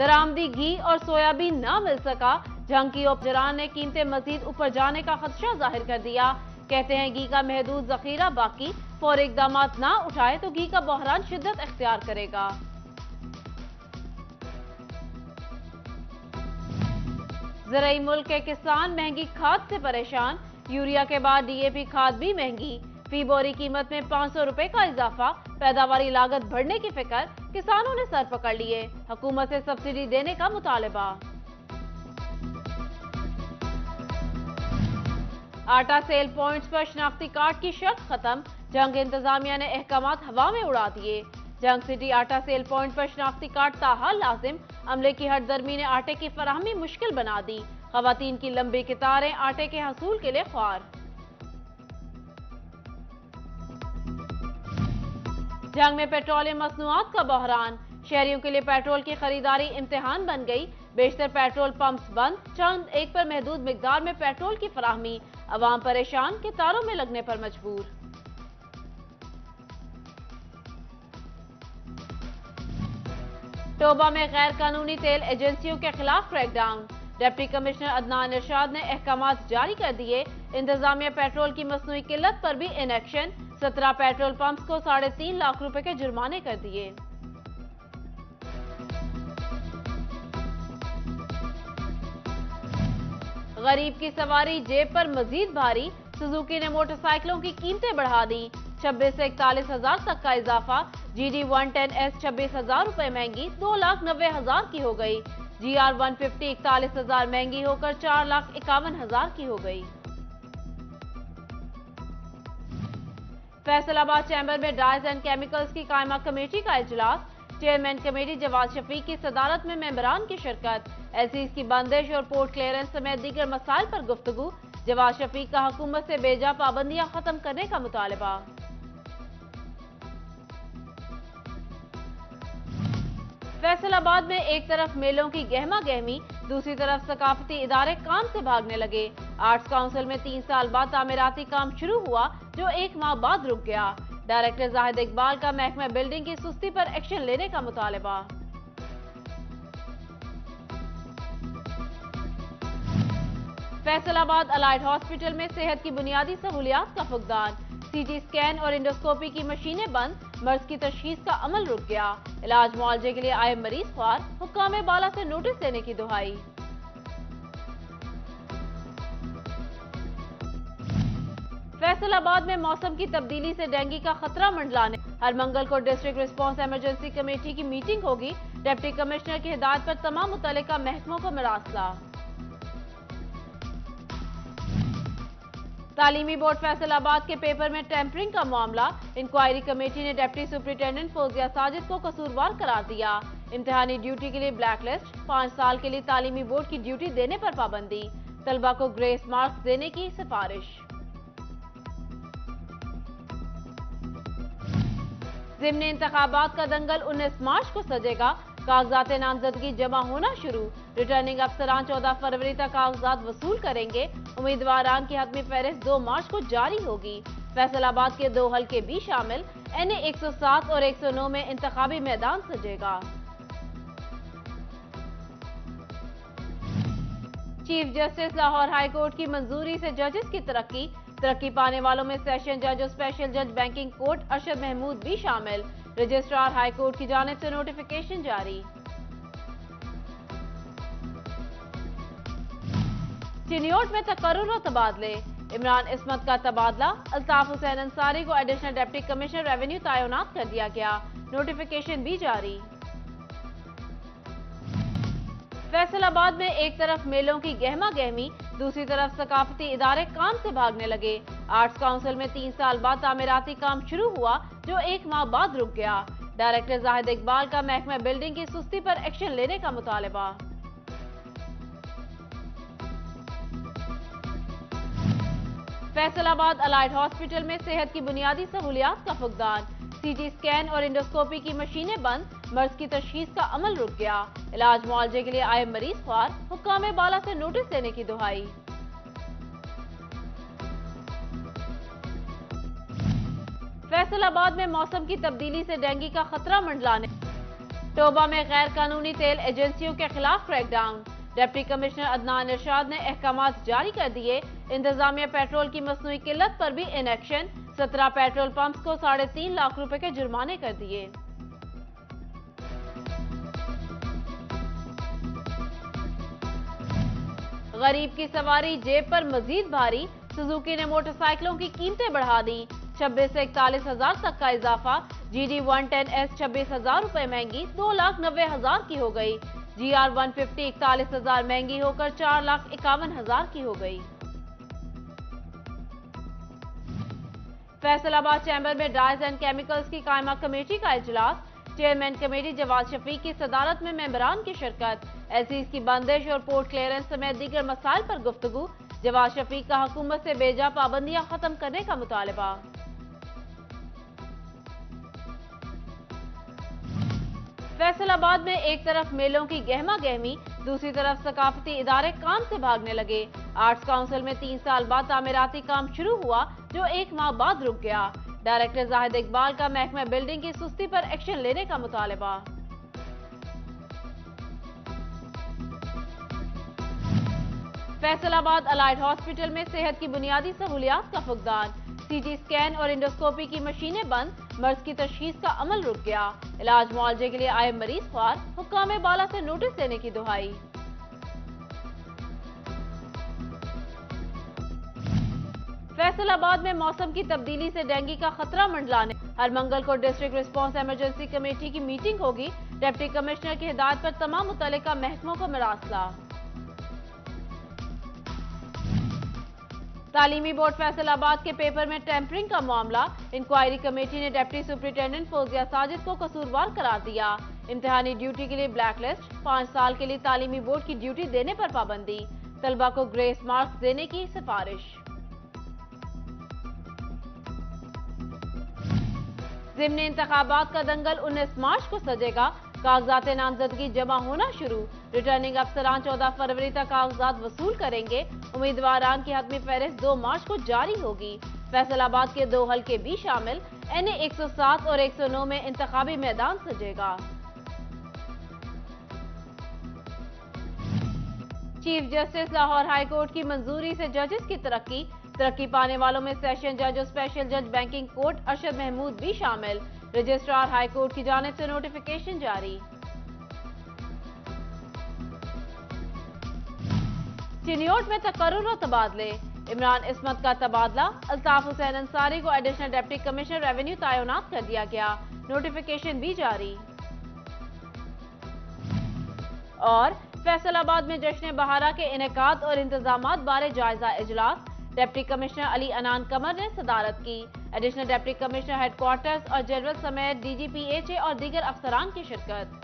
दरामदी घी और सोयाबीन न मिल सका। जंग की उपजरान ने कीमतें मजीद ऊपर जाने का खदशा जाहिर कर दिया। कहते हैं घी का महदूद जखीरा बाकी, फौरी इकदाम ना उठाए तो घी का बहरान शिद्दत इख्तियार करेगा। ज़राई मुल्क के किसान महंगी खाद से परेशान। यूरिया के बाद डीएपी खाद भी महंगी। फी बोरी कीमत में 500 रुपए का इजाफा। पैदावारी लागत बढ़ने की फिक्र, किसानों ने सर पकड़ लिए। हुकूमत से सब्सिडी देने का मुतालबा। आटा सेल पॉइंट्स पर शनाख्ती कार्ड की शर्त खत्म। जंग इंतजामिया ने अहकामात हवा में उड़ा दिए। जंग सिटी आटा सेल पॉइंट पर शनाख्ती कार्ड ताहाल लाजिम। अमले की हटदर्मी ने आटे की फराहमी मुश्किल बना दी। खवातीन की लंबी कतारें आटे के हसूल के लिए ख्वार। जंग में पेट्रोलियम मसनूआत का बहरान। शहरियों के लिए पेट्रोल की खरीदारी इम्तिहान बन गई। बेशतर पेट्रोल पंप्स बंद। चंद एक पर महदूद मिकदार में पेट्रोल की फराहमी। अवाम परेशान, कतारों में लगने पर मजबूर। टोबा में गैर कानूनी तेल एजेंसियों के खिलाफ क्रैकडाउन। डिप्टी कमिश्नर अदनान इरशाद ने अहकामात जारी कर दिए। इंतजामिया पेट्रोल की मसनूई किल्लत पर भी इनएक्शन। 17 पेट्रोल पंप्स को 3.5 लाख रुपए के जुर्माने कर दिए। गरीब की सवारी जेब पर मजीद भारी। सुजुकी ने मोटरसाइकिलों की कीमतें बढ़ा दी। 26 से 41,000 तक का इजाफा। GD 110S 26,000 रुपए महंगी 2,90,000 की हो गई। GR 150 41,000 महंगी होकर 4,51,000 की हो गई। फैसलाबाद चैम्बर में ड्राइज एंड केमिकल्स की कायमा कमेटी का इजलास। चेयरमैन कमेटी जवाद शफीक की सदारत में मेंबरान की शिरकत। एलसीज की बंदिश और पोर्ट क्लियरेंस समेत दीगर मसाइल पर गुफ्तगू। जवाद शफीक का हुकूमत से बेजा पाबंदियां खत्म करने का मुतालबा। फैसलाबाद में एक तरफ मेलों की गहमा गहमी, दूसरी तरफ सकाफती इदारे काम से भागने लगे। आर्ट्स काउंसिल में 3 साल बाद तामीराती काम शुरू हुआ जो 1 माह बाद रुक गया। डायरेक्टर जाहिद इकबाल का महकमा बिल्डिंग की सुस्ती पर एक्शन लेने का मुतालबा। फैसलाबाद अलाइड हॉस्पिटल में सेहत की बुनियादी सहूलियात का फुकदान। सीटी स्कैन और इंडोस्कोपी की मशीनें बंद। मर्ज की तशखीस का अमल रुक गया। इलाज मुआवजे के लिए आए मरीज ख्वार। हुक्काम बाला से नोटिस देने की दुहाई। फैसलाबाद में मौसम की तब्दीली से डेंगू का खतरा मंडलाने। हर मंगल को डिस्ट्रिक्ट रिस्पांस इमरजेंसी कमेटी की मीटिंग होगी। डिप्टी कमिश्नर की हिदायत पर तमाम मुतल्लिका महकमों को मरासला। तालीमी बोर्ड फैसलाबाद के पेपर में टेम्परिंग का मामला। इंक्वायरी कमेटी ने डिप्टी सुपरिटेंडेंट फौजिया साजिद को कसूरवार करार दिया। इम्तिहानी ड्यूटी के लिए ब्लैकलिस्ट। 5 साल के लिए तालीमी बोर्ड की ड्यूटी देने पर पाबंदी। तलबा को ग्रेस मार्क्स देने की सिफारिश। ज़िमनी इंतखाबात का दंगल 19 मार्च को सजेगा। कागजात नामजदगी जमा होना शुरू। रिटर्निंग अफसरान 14 फरवरी तक कागजात वसूल करेंगे। उम्मीदवारान की हतमी फहरिस्त 2 मार्च को जारी होगी। फैसलाबाद के 2 हलके भी शामिल। NA 107 और 109 में इंतखाबी मैदान सजेगा। Chief justice Lahore high court की मंजूरी से जजेस की तरक्की। तरक्की पाने वालों में सेशन जज और स्पेशल जज बैंकिंग कोर्ट अरशद महमूद भी शामिल। रजिस्ट्रार हाई कोर्ट की जानिब से नोटिफिकेशन जारी। चिन्योट में तकर्रुर और तबादले। इमरान इस्मत का तबादला। अल्ताफ हुसैन अंसारी को एडिशनल डिप्टी कमिश्नर रेवेन्यू तैनात कर दिया गया। नोटिफिकेशन भी जारी। फैसलाबाद में एक तरफ मेलों की गहमा गहमी, दूसरी तरफ सकाफती इदारे काम से भागने लगे। आर्ट्स काउंसिल में 3 साल बाद तामीराती काम शुरू हुआ जो 1 माह बाद रुक गया। डायरेक्टर जाहिद इकबाल का महकमा बिल्डिंग की सुस्ती पर एक्शन लेने का मुतालबा। फैसलाबाद अलाइड हॉस्पिटल में सेहत की बुनियादी सहूलियात का फुकदान। सीटी स्कैन और इंडोस्कोपी की मशीनें बंद। मर्ज की तशखीस का अमल रुक गया। इलाज मुआवजे के लिए आए मरीज ख्वार। हुक्काम बाला से नोटिस देने की दुहाई। फैसलाबाद में मौसम की तब्दीली से डेंगू का खतरा मंडलाने। टोबा में गैर कानूनी तेल एजेंसियों के खिलाफ क्रैकडाउन। डिप्टी कमिश्नर अदनान इरशाद ने अहकामात जारी कर दिए। इंतजामिया पेट्रोल की मसनूई किल्लत पर भी इनएक्शन। 17 पेट्रोल पंप्स को 3.5 लाख रुपए के जुर्माने कर दिए। गरीब की सवारी जेब पर मजीद भारी। सुजुकी ने मोटरसाइकिलों की कीमतें बढ़ा दी। 26 से 41,000 तक का इजाफा। GD 110S 26,000 रुपए महंगी 2,90,000 की हो गई। GR 150 41,000 महंगी होकर 4,51,000 की हो गई। फैसलाबाद चैम्बर में डाइज एंड केमिकल्स की कायमा कमेटी का इजलास। चेयरमैन कमेटी जवाद शफीक की सदारत में मेंबरान की शिरकत। एलसीज की बंदिश और पोर्ट क्लियरेंस समेत दीगर मसाइल पर गुफ्तगू। जवाद शफीक का हुकूमत से बेजा पाबंदियां खत्म करने का मुतालबा। फैसलाबाद में एक तरफ मेलों की गहमा गहमी, दूसरी तरफ सकाफती इदारे काम से भागने लगे। आर्ट्स काउंसिल में 3 साल बाद तामीराती काम शुरू हुआ जो 1 माह बाद रुक गया। डायरेक्टर जाहिद इकबाल का महकमा बिल्डिंग की सुस्ती पर एक्शन लेने का मुतालबा। फैसलाबाद अलाइड हॉस्पिटल में सेहत की बुनियादी सहूलियात का फुकदान। सीटी स्कैन और इंडोस्कोपी की मशीनें बंद। मर्ज की तशखीस का अमल रुक गया। इलाज मुआवजे के लिए आए मरीज ख्वार। हुक्काम बाला से नोटिस देने की दुहाई। फैसलाबाद में मौसम की तब्दीली से डेंगू का खतरा मंडलाने। हर मंगल को डिस्ट्रिक्ट रिस्पांस इमरजेंसी कमेटी की मीटिंग होगी। डिप्टी कमिश्नर की हिदायत पर तमाम मुतल्लिका महकमों को मरासला। तालीमी बोर्ड फैसलाबाद के पेपर में टेम्परिंग का मामला। इंक्वायरी कमेटी ने डिप्टी सुपरिटेंडेंट फौजिया साजिद को कसूरवार करार दिया। इम्तिहानी ड्यूटी के लिए ब्लैकलिस्ट। 5 साल के लिए तालीमी बोर्ड की ड्यूटी देने पर पाबंदी। तलबा को ग्रेस मार्क्स देने की सिफारिश। ज़िम्नी इंतखाबात का दंगल 19 मार्च को सजेगा। कागजात नामजदगी जमा होना शुरू। रिटर्निंग अफसरान 14 फरवरी तक कागजात वसूल करेंगे। उम्मीदवारान की हतमी फहरिस्त 2 मार्च को जारी होगी। फैसलाबाद के 2 हलके भी शामिल। NA 107 और 109 में इंतखाबी मैदान सजेगा। Chief justice Lahore high court की मंजूरी से जजेस की तरक्की पाने वालों में सेशन जज और स्पेशल जज बैंकिंग कोर्ट अरशद महमूद भी शामिल। रजिस्ट्रार हाई कोर्ट की जानिब से नोटिफिकेशन जारी। चिन्योट में तकर्रुर और तबादले। इमरान इस्मत का तबादला। अल्ताफ हुसैन अंसारी को एडिशनल डिप्टी कमिश्नर रेवेन्यू तैनात कर दिया गया। नोटिफिकेशन भी जारी। और फैसलाबाद में जश्न बहारा के इनेकाद और इंतजामात बारे जायजा इजलास। डिप्टी कमिश्नर अली अनान कमर ने सदारत की। एडिशनल डिप्टी कमिश्नर हेडक्वार्टर्स और जनरल समेत DGPHA और दीगर अफसरान की शिरकत।